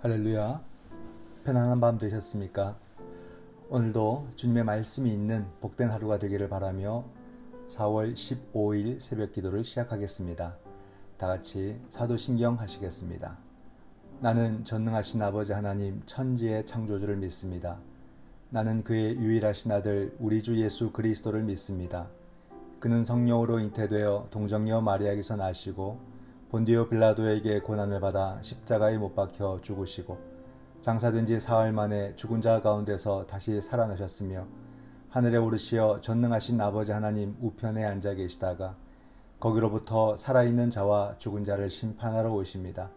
할렐루야. 편안한 밤 되셨습니까? 오늘도 주님의 말씀이 있는 복된 하루가 되기를 바라며 4월 15일 새벽 기도를 시작하겠습니다. 다 같이 사도신경 하시겠습니다. 나는 전능하신 아버지 하나님 천지의 창조주를 믿습니다. 나는 그의 유일하신 아들 우리 주 예수 그리스도를 믿습니다. 그는 성령으로 잉태되어 동정녀 마리아에게서 나시고 본디오 빌라도에게 고난을 받아 십자가에 못 박혀 죽으시고 장사된 지 사흘 만에 죽은 자 가운데서 다시 살아나셨으며 하늘에 오르시어 전능하신 아버지 하나님 우편에 앉아 계시다가 거기로부터 살아있는 자와 죽은 자를 심판하러 오십니다.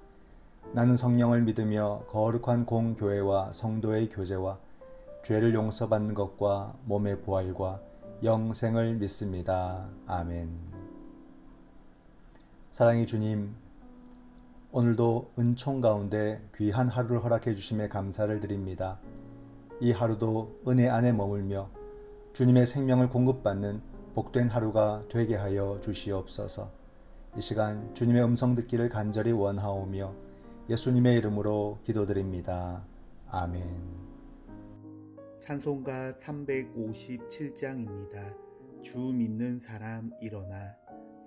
나는 성령을 믿으며 거룩한 공교회와 성도의 교제와 죄를 용서받는 것과 몸의 부활과 영생을 믿습니다. 아멘. 사랑의 주님, 오늘도 은총 가운데 귀한 하루를 허락해 주심에 감사를 드립니다. 이 하루도 은혜 안에 머물며 주님의 생명을 공급받는 복된 하루가 되게 하여 주시옵소서. 이 시간 주님의 음성 듣기를 간절히 원하오며 예수님의 이름으로 기도드립니다. 아멘. 찬송가 357장입니다. 주 믿는 사람 일어나.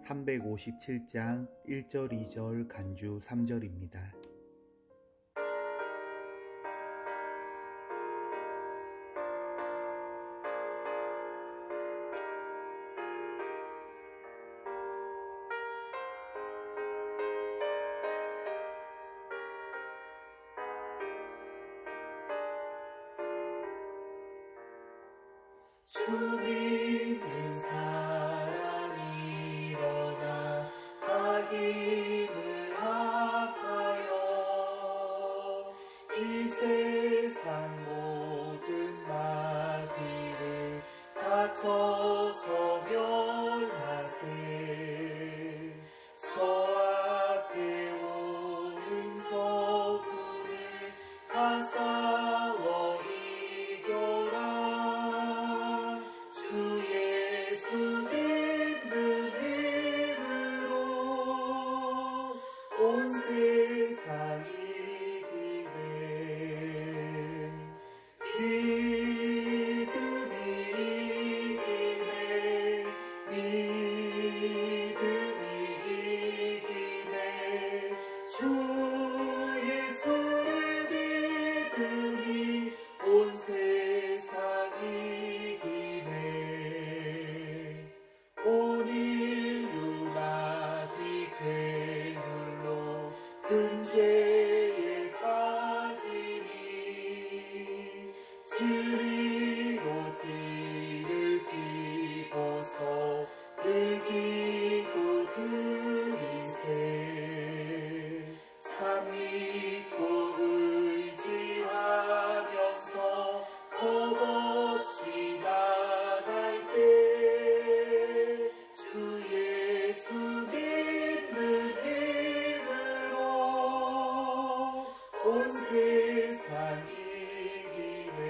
357장 1절 2절 간주 3절입니다. 주 믿는 사람 일어나 다 힘을 합하여 이 세상 모든 마귀를 다쳐서 멸하세. 저 앞에 오는 적군을 다 싸워 이겨라. 주 예수 믿는 힘으로 온 세상이 이기네. 믿음이 이기네. 믿음이 이기네. 주 예수를 믿으니 온 세상이 이기네. 온 인류 마귀 괴율로 큰 죄에 빠지니 진리로 띠를 띠고서 늘 기고 드리세. 참 믿고 의지하면서 겁없이 나갈 때 주 예수 믿는 힘으로 온 세상이 이기네.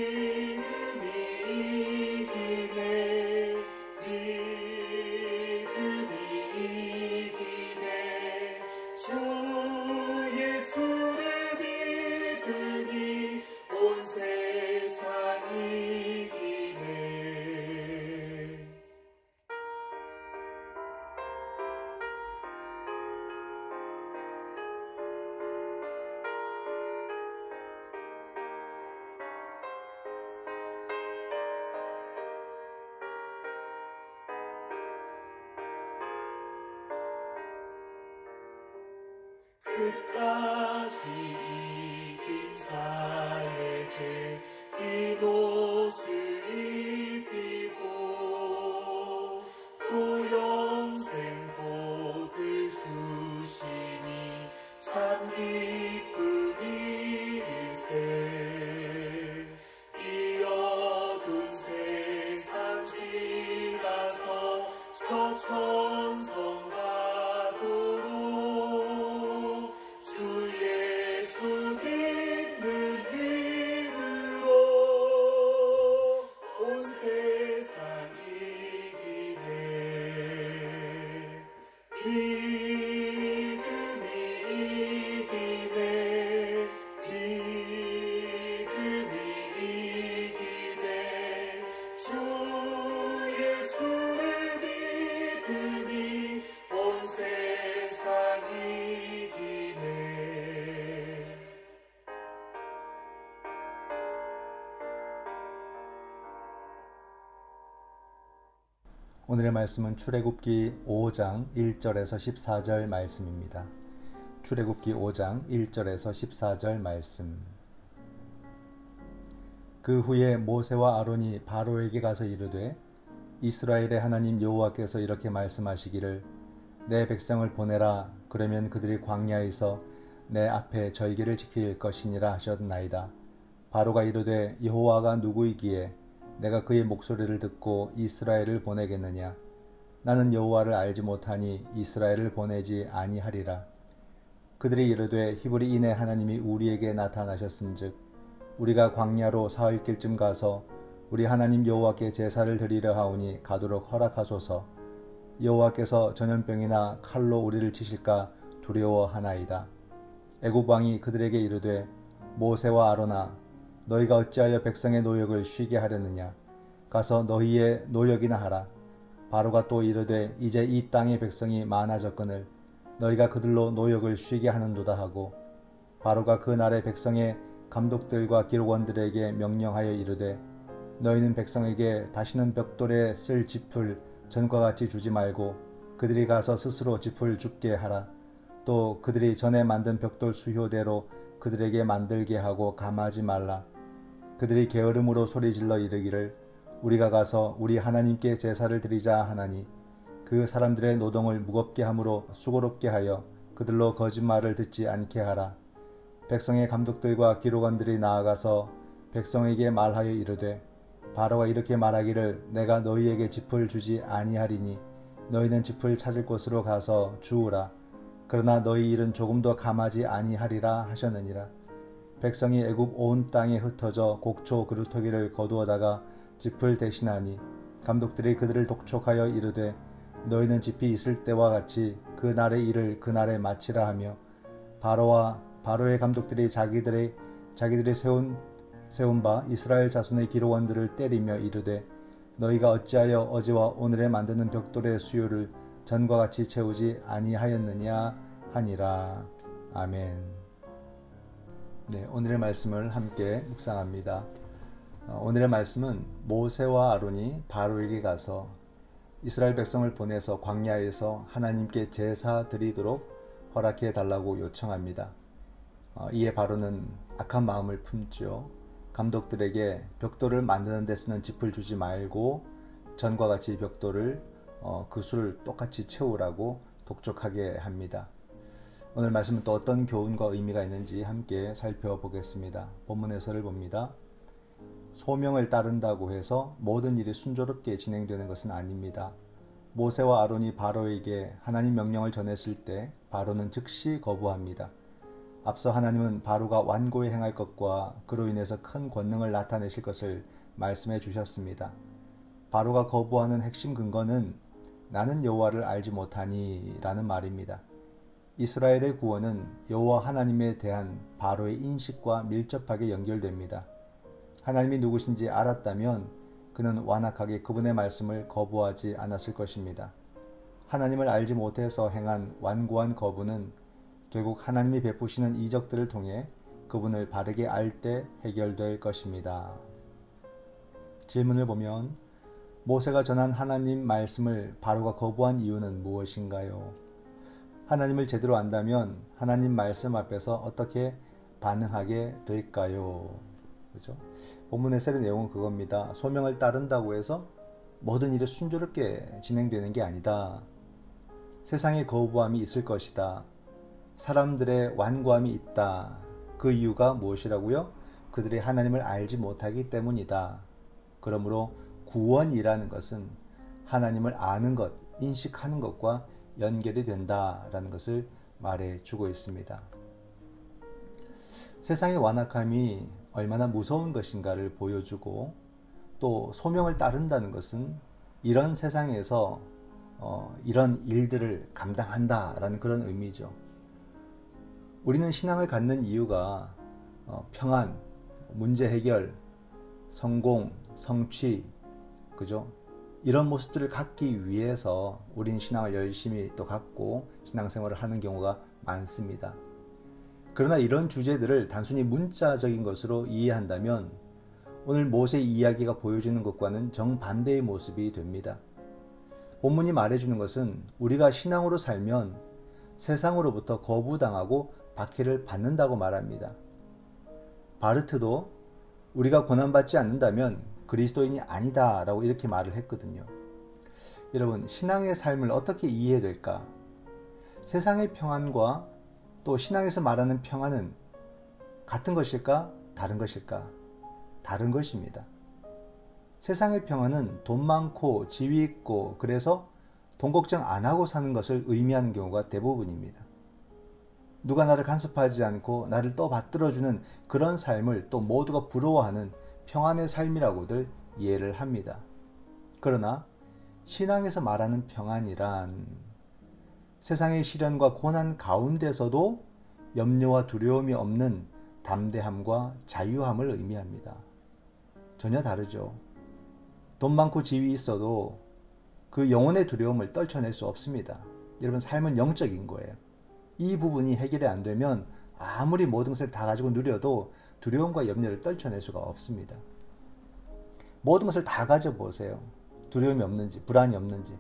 믿음이 이기네. 믿음이 이기네. 주 예수를 믿으니 온 세상이 이기네. 끝까지 이긴 자에게 흰 옷을 입히고 또 영생 복을 주시니 참 기쁜 일일세. 이 어두운 세상 지나서 저 천성 가도록 주 예수 오늘의 말씀은 출애굽기 5장 1절에서 14절 말씀입니다. 출애굽기 5장 1절에서 14절 말씀. 그 후에 모세와 아론이 바로에게 가서 이르되 이스라엘의 하나님 여호와께서 이렇게 말씀하시기를 내 백성을 보내라. 그러면 그들이 광야에서 내 앞에 절기를 지킬 것이니라 하셨나이다. 바로가 이르되 여호와가 누구이기에 내가 그의 목소리를 듣고 이스라엘을 보내겠느냐. 나는 여호와를 알지 못하니 이스라엘을 보내지 아니하리라. 그들이 이르되 히브리인의 하나님이 우리에게 나타나셨은즉 우리가 광야로 사흘 길쯤 가서 우리 하나님 여호와께 제사를 드리려 하오니 가도록 허락하소서. 여호와께서 전염병이나 칼로 우리를 치실까 두려워하나이다. 애굽 왕이 그들에게 이르되 모세와 아론아 너희가 어찌하여 백성의 노역을 쉬게 하려느냐. 가서 너희의 노역이나 하라. 바로가 또 이르되 이제 이 땅의 백성이 많아졌거늘 너희가 그들로 노역을 쉬게 하는도다 하고 바로가 그 날에 백성의 감독들과 기록원들에게 명령하여 이르되 너희는 백성에게 다시는 벽돌에 쓸 짚을 전과 같이 주지 말고 그들이 가서 스스로 짚을 줍게 하라. 또 그들이 전에 만든 벽돌 수효대로 그들에게 만들게 하고 감하지 말라. 그들이 게으름으로 소리질러 이르기를 우리가 가서 우리 하나님께 제사를 드리자 하나니 그 사람들의 노동을 무겁게 함으로 수고롭게 하여 그들로 거짓말을 듣지 않게 하라. 백성의 감독들과 기록원들이 나아가서 백성에게 말하여 이르되 바로가 이렇게 말하기를 내가 너희에게 짚을 주지 아니하리니 너희는 짚을 찾을 곳으로 가서 주우라. 그러나 너희 일은 조금도 감하지 아니하리라 하셨느니라. 백성이 애굽 온 땅에 흩어져 곡초 그루터기를 거두어다가 짚을 대신하니 감독들이 그들을 독촉하여 이르되 너희는 짚이 있을 때와 같이 그 날의 일을 그 날에 마치라 하며 바로의 감독들이 자기들이 세운 바 이스라엘 자손의 기록원들을 때리며 이르되 너희가 어찌하여 어제와 오늘에 만드는 벽돌의 수요를 전과 같이 채우지 아니하였느냐 하니라. 아멘. 네, 오늘의 말씀을 함께 묵상합니다. 오늘의 말씀은 모세와 아론이 바로에게 가서 이스라엘 백성을 보내서 광야에서 하나님께 제사 드리도록 허락해 달라고 요청합니다. 이에 바로는 악한 마음을 품죠. 감독들에게 벽돌을 만드는 데 쓰는 짚을 주지 말고 전과 같이 벽돌을 그 수를 똑같이 채우라고 독촉하게 합니다. 오늘 말씀은 또 어떤 교훈과 의미가 있는지 함께 살펴보겠습니다. 본문 해설을 봅니다. 소명을 따른다고 해서 모든 일이 순조롭게 진행되는 것은 아닙니다. 모세와 아론이 바로에게 하나님 명령을 전했을 때 바로는 즉시 거부합니다. 앞서 하나님은 바로가 완고히 행할 것과 그로 인해서 큰 권능을 나타내실 것을 말씀해 주셨습니다. 바로가 거부하는 핵심 근거는 나는 여호와를 알지 못하니 라는 말입니다. 이스라엘의 구원은 여호와 하나님에 대한 바로의 인식과 밀접하게 연결됩니다. 하나님이 누구신지 알았다면 그는 완악하게 그분의 말씀을 거부하지 않았을 것입니다. 하나님을 알지 못해서 행한 완고한 거부는 결국 하나님이 베푸시는 이적들을 통해 그분을 바르게 알 때 해결될 것입니다. 질문을 보면 모세가 전한 하나님 말씀을 바로가 거부한 이유는 무엇인가요? 하나님을 제대로 안다면 하나님 말씀 앞에서 어떻게 반응하게 될까요? 그죠? 본문의 세례 내용은 그겁니다. 소명을 따른다고 해서 모든 일이 순조롭게 진행되는 게 아니다. 세상에 거부함이 있을 것이다. 사람들의 완고함이 있다. 그 이유가 무엇이라고요? 그들이 하나님을 알지 못하기 때문이다. 그러므로 구원이라는 것은 하나님을 아는 것, 인식하는 것과 연결이 된다라는 것을 말해주고 있습니다. 세상의 완악함이 얼마나 무서운 것인가를 보여주고 또 소명을 따른다는 것은 이런 세상에서 이런 일들을 감당한다라는 그런 의미죠. 우리는 신앙을 갖는 이유가 평안, 문제 해결, 성공, 성취, 그죠? 이런 모습들을 갖기 위해서 우리는 신앙을 열심히 또 갖고 신앙생활을 하는 경우가 많습니다. 그러나 이런 주제들을 단순히 문자적인 것으로 이해한다면 오늘 모세 이야기가 보여주는 것과는 정반대의 모습이 됩니다. 본문이 말해주는 것은 우리가 신앙으로 살면 세상으로부터 거부당하고 박해를 받는다고 말합니다. 바르트도 우리가 고난받지 않는다면 그리스도인이 아니다 라고 이렇게 말을 했거든요. 여러분, 신앙의 삶을 어떻게 이해해야 될까? 세상의 평안과 또 신앙에서 말하는 평안은 같은 것일까? 다른 것일까? 다른 것입니다. 세상의 평안은 돈 많고 지위 있고 그래서 돈 걱정 안 하고 사는 것을 의미하는 경우가 대부분입니다. 누가 나를 간섭하지 않고 나를 떠받들어주는 그런 삶을 또 모두가 부러워하는 평안의 삶이라고들 이해를 합니다. 그러나 신앙에서 말하는 평안이란 세상의 시련과 고난 가운데서도 염려와 두려움이 없는 담대함과 자유함을 의미합니다. 전혀 다르죠. 돈 많고 지위 있어도 그 영혼의 두려움을 떨쳐낼 수 없습니다. 여러분, 삶은 영적인 거예요. 이 부분이 해결이 안 되면 아무리 모든 것을 다 가지고 누려도 두려움과 염려를 떨쳐낼 수가 없습니다. 모든 것을 다 가져보세요. 두려움이 없는지, 불안이 없는지.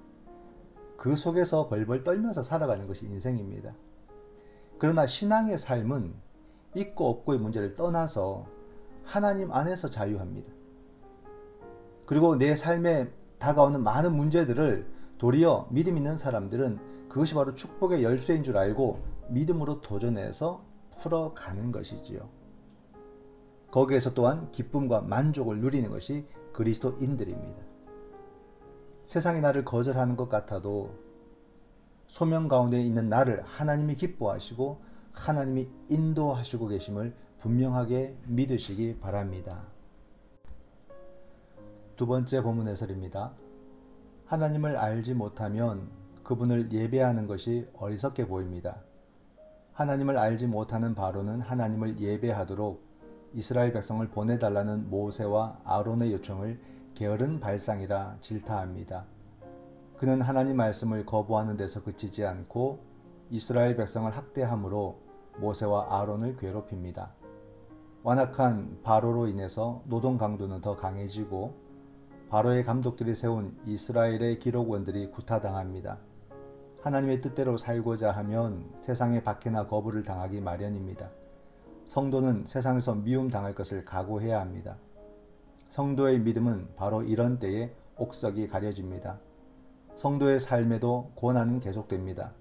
그 속에서 벌벌 떨면서 살아가는 것이 인생입니다. 그러나 신앙의 삶은 있고 없고의 문제를 떠나서 하나님 안에서 자유합니다. 그리고 내 삶에 다가오는 많은 문제들을 도리어 믿음 있는 사람들은 그것이 바로 축복의 열쇠인 줄 알고 믿음으로 도전해서 풀어가는 것이지요. 거기에서 또한 기쁨과 만족을 누리는 것이 그리스도인들입니다. 세상이 나를 거절하는 것 같아도 소명 가운데 있는 나를 하나님이 기뻐하시고 하나님이 인도하시고 계심을 분명하게 믿으시기 바랍니다. 두 번째 본문 해설입니다. 하나님을 알지 못하면 그분을 예배하는 것이 어리석게 보입니다. 하나님을 알지 못하는 바로는 하나님을 예배하도록 이스라엘 백성을 보내달라는 모세와 아론의 요청을 게으른 발상이라 질타합니다. 그는 하나님 말씀을 거부하는 데서 그치지 않고 이스라엘 백성을 학대함으로 모세와 아론을 괴롭힙니다. 완악한 바로로 인해서 노동 강도는 더 강해지고 바로의 감독들이 세운 이스라엘의 기록원들이 구타당합니다. 하나님의 뜻대로 살고자 하면 세상의 박해나 거부를 당하기 마련입니다. 성도는 세상에서 미움당할 것을 각오해야 합니다. 성도의 믿음은 바로 이런 때에 옥석이 가려집니다. 성도의 삶에도 고난은 계속됩니다.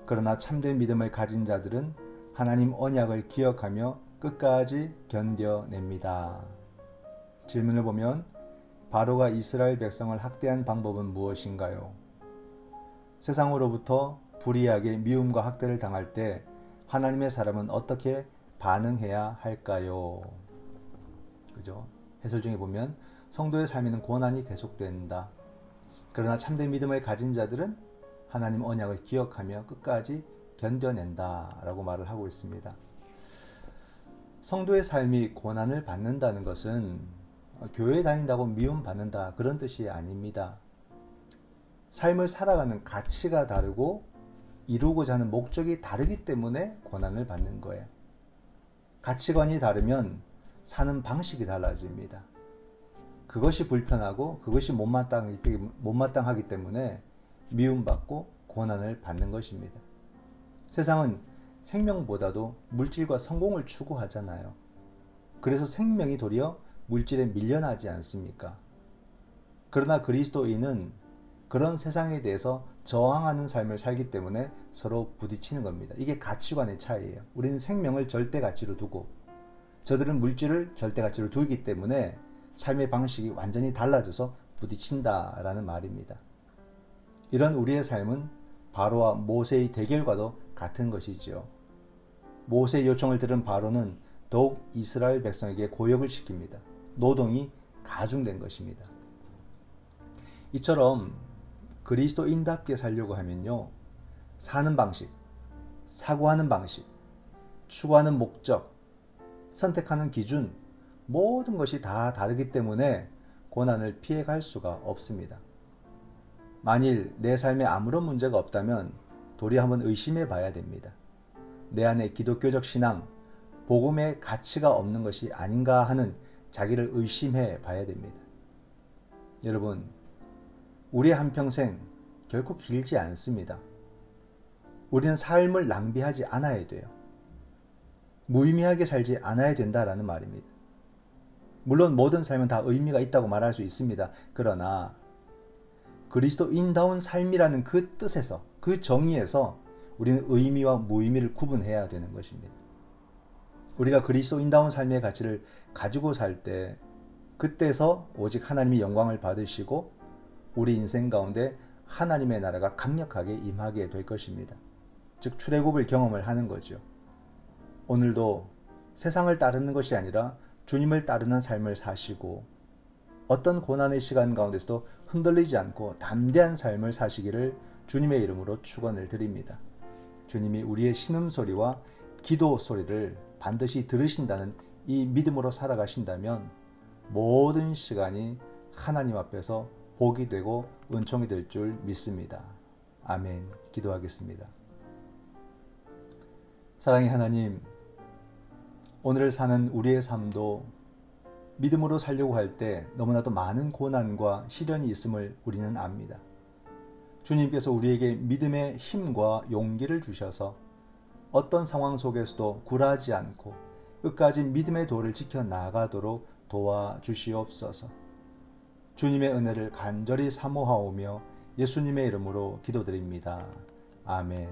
그러나 참된 믿음을 가진 자들은 하나님 언약을 기억하며 끝까지 견뎌냅니다. 질문을 보면 바로가 이스라엘 백성을 학대한 방법은 무엇인가요? 세상으로부터 불의하게 미움과 학대를 당할 때 하나님의 사람은 어떻게 반응해야 할까요? 그죠? 해설 중에 보면 성도의 삶에는 고난이 계속된다. 그러나 참된 믿음을 가진 자들은 하나님 언약을 기억하며 끝까지 견뎌낸다 라고 말을 하고 있습니다. 성도의 삶이 고난을 받는다는 것은 교회에 다닌다고 미움받는다 그런 뜻이 아닙니다. 삶을 살아가는 가치가 다르고 이루고자 하는 목적이 다르기 때문에 고난을 받는 거예요. 가치관이 다르면 사는 방식이 달라집니다. 그것이 불편하고 그것이 못마땅하기 때문에 미움받고 고난을 받는 것입니다. 세상은 생명보다도 물질과 성공을 추구하잖아요. 그래서 생명이 도리어 물질에 밀려나지 않습니까? 그러나 그리스도인은 그런 세상에 대해서 저항하는 삶을 살기 때문에 서로 부딪히는 겁니다. 이게 가치관의 차이예요. 우리는 생명을 절대 가치로 두고 저들은 물질을 절대 가치로 두기 때문에 삶의 방식이 완전히 달라져서 부딪힌다라는 말입니다. 이런 우리의 삶은 바로와 모세의 대결과도 같은 것이지요. 모세의 요청을 들은 바로는 더욱 이스라엘 백성에게 고역을 시킵니다. 노동이 가중된 것입니다. 이처럼 그리스도인답게 살려고 하면요, 사는 방식, 사고하는 방식, 추구하는 목적, 선택하는 기준, 모든 것이 다 다르기 때문에 고난을 피해갈 수가 없습니다. 만일 내 삶에 아무런 문제가 없다면 도리 한번 의심해 봐야 됩니다. 내 안에 기독교적 신앙, 복음의 가치가 없는 것이 아닌가 하는 자기를 의심해 봐야 됩니다. 여러분, 우리의 한평생 결코 길지 않습니다. 우리는 삶을 낭비하지 않아야 돼요. 무의미하게 살지 않아야 된다라는 말입니다. 물론 모든 삶은 다 의미가 있다고 말할 수 있습니다. 그러나 그리스도인다운 삶이라는 그 뜻에서, 그 정의에서 우리는 의미와 무의미를 구분해야 되는 것입니다. 우리가 그리스도인다운 삶의 가치를 가지고 살 때 그때서 오직 하나님이 영광을 받으시고 우리 인생 가운데 하나님의 나라가 강력하게 임하게 될 것입니다. 즉 출애굽을 경험을 하는 거죠. 오늘도 세상을 따르는 것이 아니라 주님을 따르는 삶을 사시고 어떤 고난의 시간 가운데서도 흔들리지 않고 담대한 삶을 사시기를 주님의 이름으로 축원을 드립니다. 주님이 우리의 신음소리와 기도 소리를 반드시 들으신다는 이 믿음으로 살아가신다면 모든 시간이 하나님 앞에서 복이 되고 은총이 될 줄 믿습니다. 아멘. 기도하겠습니다. 사랑의 하나님, 오늘을 사는 우리의 삶도 믿음으로 살려고 할 때 너무나도 많은 고난과 시련이 있음을 우리는 압니다. 주님께서 우리에게 믿음의 힘과 용기를 주셔서 어떤 상황 속에서도 굴하지 않고 끝까지 믿음의 도를 지켜나가도록 도와주시옵소서. 주님의 은혜를 간절히 사모하오며 예수님의 이름으로 기도드립니다. 아멘.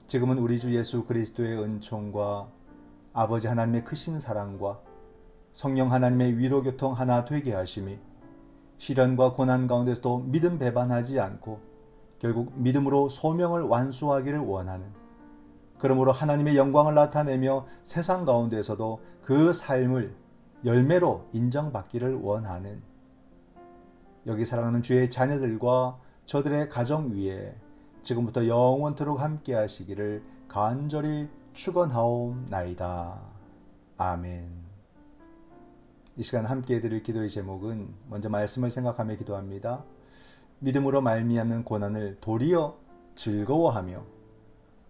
지금은 우리 주 예수 그리스도의 은총과 아버지 하나님의 크신 사랑과 성령 하나님의 위로교통 하나 되게 하심이 시련과 고난 가운데서도 믿음 배반하지 않고 결국 믿음으로 소명을 완수하기를 원하는, 그러므로 하나님의 영광을 나타내며 세상 가운데서도 그 삶을 열매로 인정받기를 원하는 여기 사랑하는 주의 자녀들과 저들의 가정 위에 지금부터 영원토록 함께 하시기를 간절히 축원하옵나이다. 아멘. 이 시간 함께 해드릴 기도의 제목은 먼저 말씀을 생각하며 기도합니다. 믿음으로 말미암는 고난을 도리어 즐거워하며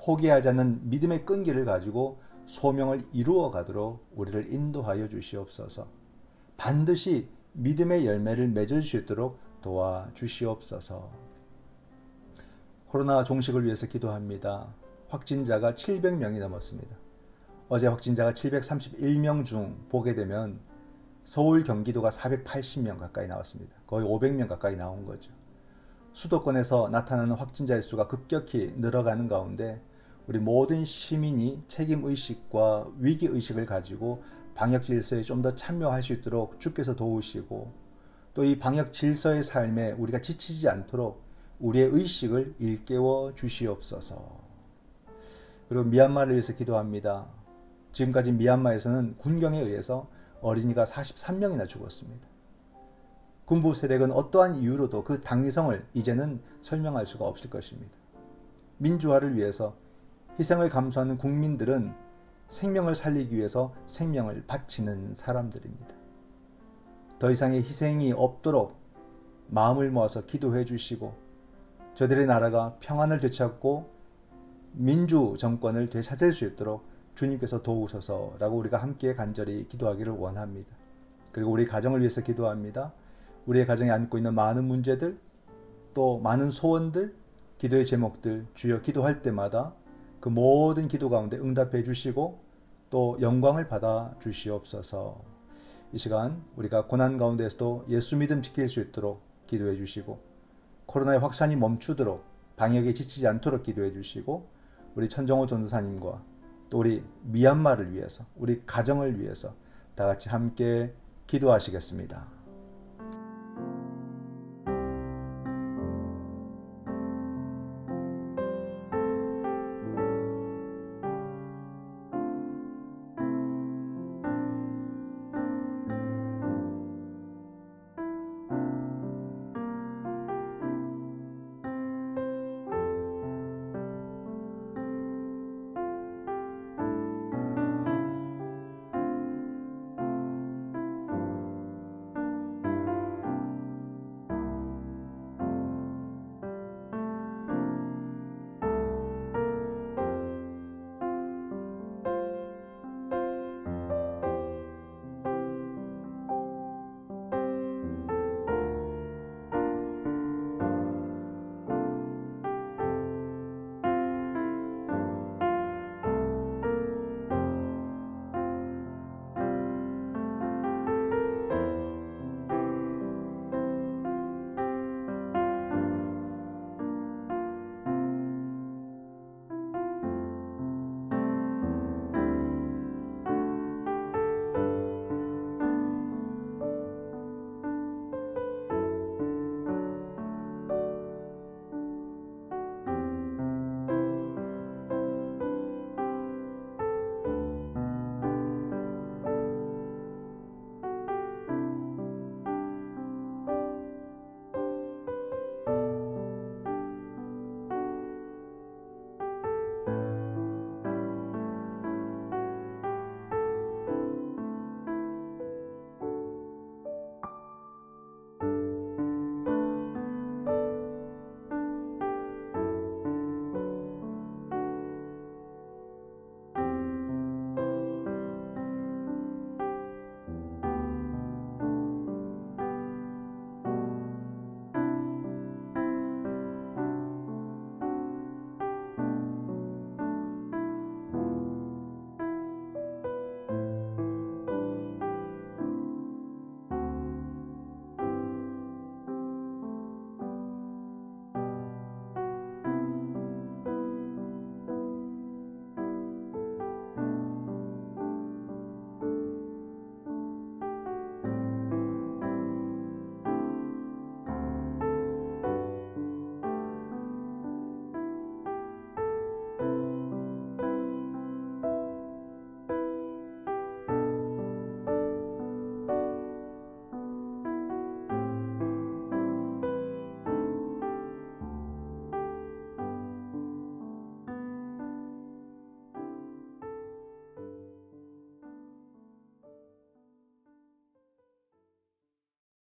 포기하지 않는 믿음의 끈기를 가지고 소명을 이루어 가도록 우리를 인도하여 주시옵소서. 반드시 믿음의 열매를 맺을 수 있도록 도와주시옵소서. 코로나 종식을 위해서 기도합니다. 확진자가 700명이 넘었습니다. 어제 확진자가 731명 중 보게 되면 서울, 경기도가 480명 가까이 나왔습니다. 거의 500명 가까이 나온 거죠. 수도권에서 나타나는 확진자의 수가 급격히 늘어가는 가운데 우리 모든 시민이 책임의식과 위기의식을 가지고 방역 질서에 좀 더 참여할 수 있도록 주께서 도우시고 또 이 방역 질서의 삶에 우리가 지치지 않도록 우리의 의식을 일깨워 주시옵소서. 그리고 미얀마를 위해서 기도합니다. 지금까지 미얀마에서는 군경에 의해서 어린이가 43명이나 죽었습니다. 군부 세력은 어떠한 이유로도 그 당위성을 이제는 설명할 수가 없을 것입니다. 민주화를 위해서 희생을 감수하는 국민들은 생명을 살리기 위해서 생명을 바치는 사람들입니다. 더 이상의 희생이 없도록 마음을 모아서 기도해 주시고 저들의 나라가 평안을 되찾고 민주 정권을 되찾을 수 있도록 주님께서 도우셔서라고 우리가 함께 간절히 기도하기를 원합니다. 그리고 우리 가정을 위해서 기도합니다. 우리의 가정에 안고 있는 많은 문제들, 또 많은 소원들, 기도의 제목들 주여 기도할 때마다 그 모든 기도 가운데 응답해 주시고 또 영광을 받아 주시옵소서. 이 시간 우리가 고난 가운데서도 예수 믿음 지킬 수 있도록 기도해 주시고 코로나의 확산이 멈추도록 방역에 지치지 않도록 기도해 주시고 우리 천정호 전도사님과 또 우리 미얀마를 위해서 우리 가정을 위해서 다 같이 함께 기도하시겠습니다.